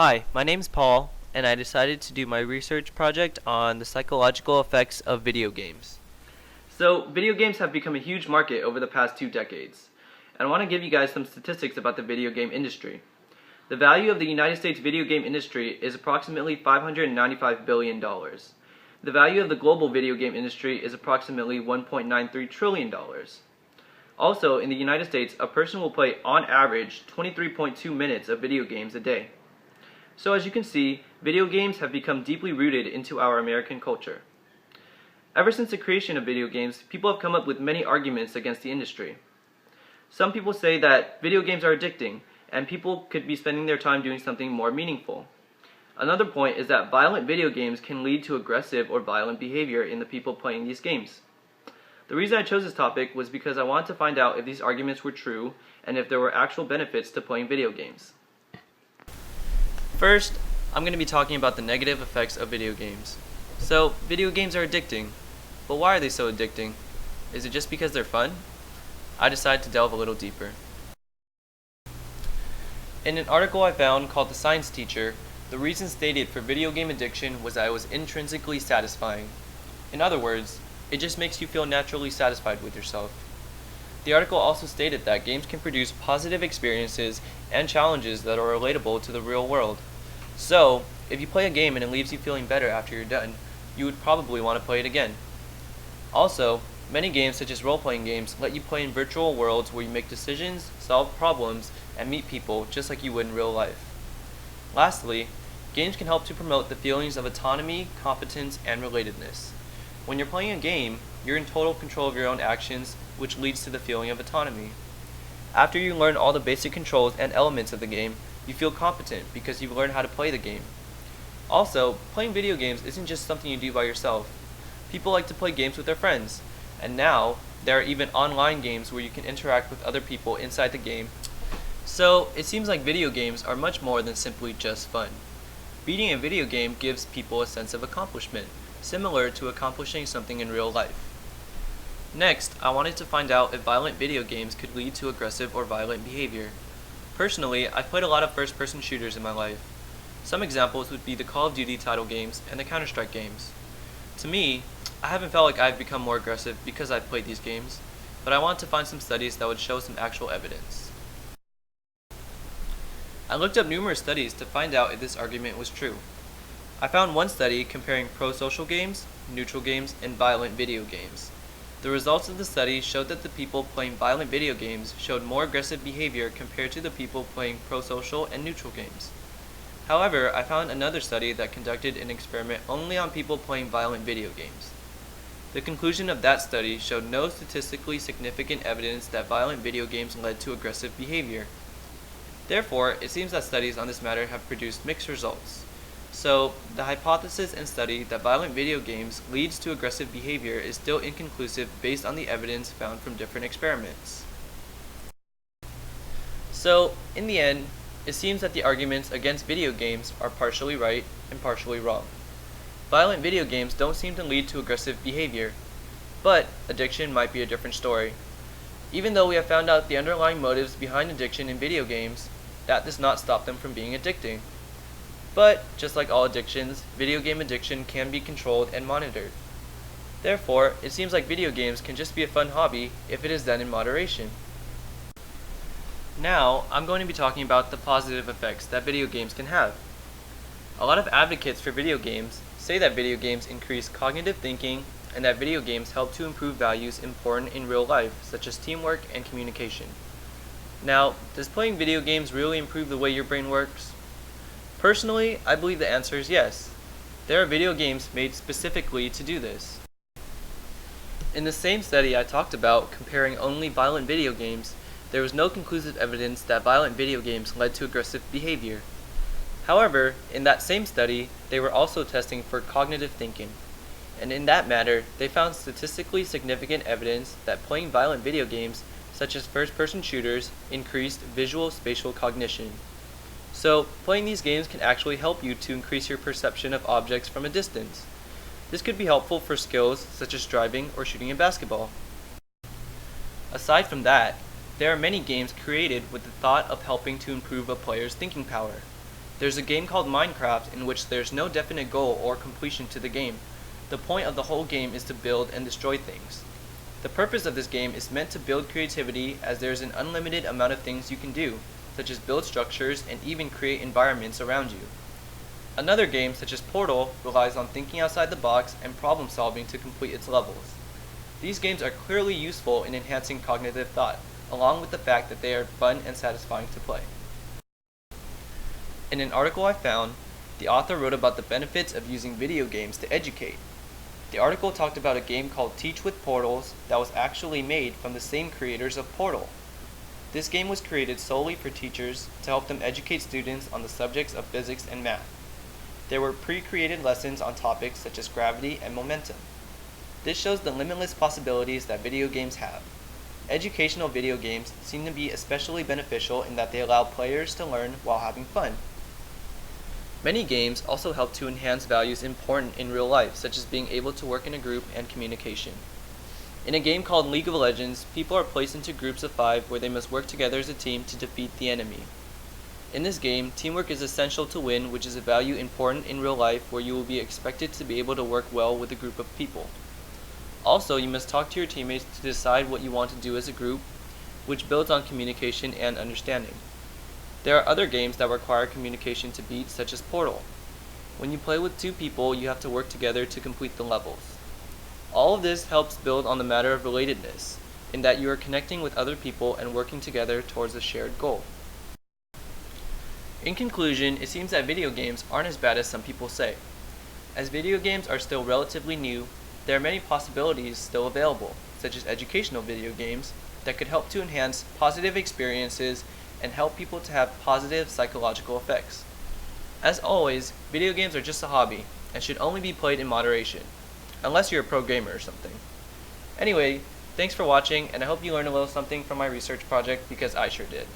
Hi, my name's Paul, and I decided to do my research project on the psychological effects of video games. So, video games have become a huge market over the past 2 decades, and I want to give you guys some statistics about the video game industry. The value of the United States video game industry is approximately $595 billion. The value of the global video game industry is approximately $1.93 trillion. Also, in the United States, a person will play, on average, 23.2 minutes of video games a day. So as you can see, video games have become deeply rooted into our American culture. Ever since the creation of video games, people have come up with many arguments against the industry. Some people say that video games are addicting, and people could be spending their time doing something more meaningful. Another point is that violent video games can lead to aggressive or violent behavior in the people playing these games. The reason I chose this topic was because I wanted to find out if these arguments were true and if there were actual benefits to playing video games. First, I'm going to be talking about the negative effects of video games. So, video games are addicting. But why are they so addicting? Is it just because they're fun? I decided to delve a little deeper. In an article I found called The Science Teacher, the reason stated for video game addiction was that it was intrinsically satisfying. In other words, it just makes you feel naturally satisfied with yourself. The article also stated that games can produce positive experiences and challenges that are relatable to the real world. So, if you play a game and it leaves you feeling better after you're done, you would probably want to play it again. Also, many games such as role-playing games let you play in virtual worlds where you make decisions, solve problems, and meet people just like you would in real life. Lastly, games can help to promote the feelings of autonomy, competence, and relatedness. When you're playing a game, you're in total control of your own actions, which leads to the feeling of autonomy. After you learn all the basic controls and elements of the game, you feel competent because you've learned how to play the game. Also, playing video games isn't just something you do by yourself. People like to play games with their friends, and now there are even online games where you can interact with other people inside the game. So, it seems like video games are much more than simply just fun. Beating a video game gives people a sense of accomplishment, similar to accomplishing something in real life. Next, I wanted to find out if violent video games could lead to aggressive or violent behavior. Personally, I've played a lot of first-person shooters in my life. Some examples would be the Call of Duty title games and the Counter-Strike games. To me, I haven't felt like I've become more aggressive because I've played these games, but I want to find some studies that would show some actual evidence. I looked up numerous studies to find out if this argument was true. I found one study comparing pro-social games, neutral games, and violent video games. The results of the study showed that the people playing violent video games showed more aggressive behavior compared to the people playing pro-social and neutral games. However, I found another study that conducted an experiment only on people playing violent video games. The conclusion of that study showed no statistically significant evidence that violent video games led to aggressive behavior. Therefore, it seems that studies on this matter have produced mixed results. So, the hypothesis and study that violent video games leads to aggressive behavior is still inconclusive based on the evidence found from different experiments. So, in the end, it seems that the arguments against video games are partially right and partially wrong. Violent video games don't seem to lead to aggressive behavior, but addiction might be a different story. Even though we have found out the underlying motives behind addiction in video games, that does not stop them from being addicting. But, just like all addictions, video game addiction can be controlled and monitored. Therefore, it seems like video games can just be a fun hobby if it is done in moderation. Now, I'm going to be talking about the positive effects that video games can have. A lot of advocates for video games say that video games increase cognitive thinking and that video games help to improve values important in real life, such as teamwork and communication. Now, does playing video games really improve the way your brain works? Personally, I believe the answer is yes. There are video games made specifically to do this. In the same study I talked about comparing only violent video games, there was no conclusive evidence that violent video games led to aggressive behavior. However, in that same study, they were also testing for cognitive thinking. And in that matter, they found statistically significant evidence that playing violent video games, such as first-person shooters, increased visual spatial cognition. So, playing these games can actually help you to increase your perception of objects from a distance. This could be helpful for skills such as driving or shooting a basketball. Aside from that, there are many games created with the thought of helping to improve a player's thinking power. There's a game called Minecraft in which there's no definite goal or completion to the game. The point of the whole game is to build and destroy things. The purpose of this game is meant to build creativity, as there's an unlimited amount of things you can do, such as build structures and even create environments around you. Another game, such as Portal, relies on thinking outside the box and problem solving to complete its levels. These games are clearly useful in enhancing cognitive thought, along with the fact that they are fun and satisfying to play. In an article I found, the author wrote about the benefits of using video games to educate. The article talked about a game called Teach with Portals that was actually made from the same creators of Portal. This game was created solely for teachers to help them educate students on the subjects of physics and math. There were pre-created lessons on topics such as gravity and momentum. This shows the limitless possibilities that video games have. Educational video games seem to be especially beneficial in that they allow players to learn while having fun. Many games also help to enhance values important in real life, such as being able to work in a group and communication. In a game called League of Legends, people are placed into groups of 5 where they must work together as a team to defeat the enemy. In this game, teamwork is essential to win, which is a value important in real life where you will be expected to be able to work well with a group of people. Also, you must talk to your teammates to decide what you want to do as a group, which builds on communication and understanding. There are other games that require communication to beat, such as Portal. When you play with 2 people, you have to work together to complete the levels. All of this helps build on the matter of relatedness, in that you are connecting with other people and working together towards a shared goal. In conclusion, it seems that video games aren't as bad as some people say. As video games are still relatively new, there are many possibilities still available, such as educational video games, that could help to enhance positive experiences and help people to have positive psychological effects. As always, video games are just a hobby and should only be played in moderation, unless you're a pro gamer or something. Anyway, thanks for watching, and I hope you learned a little something from my research project, because I sure did.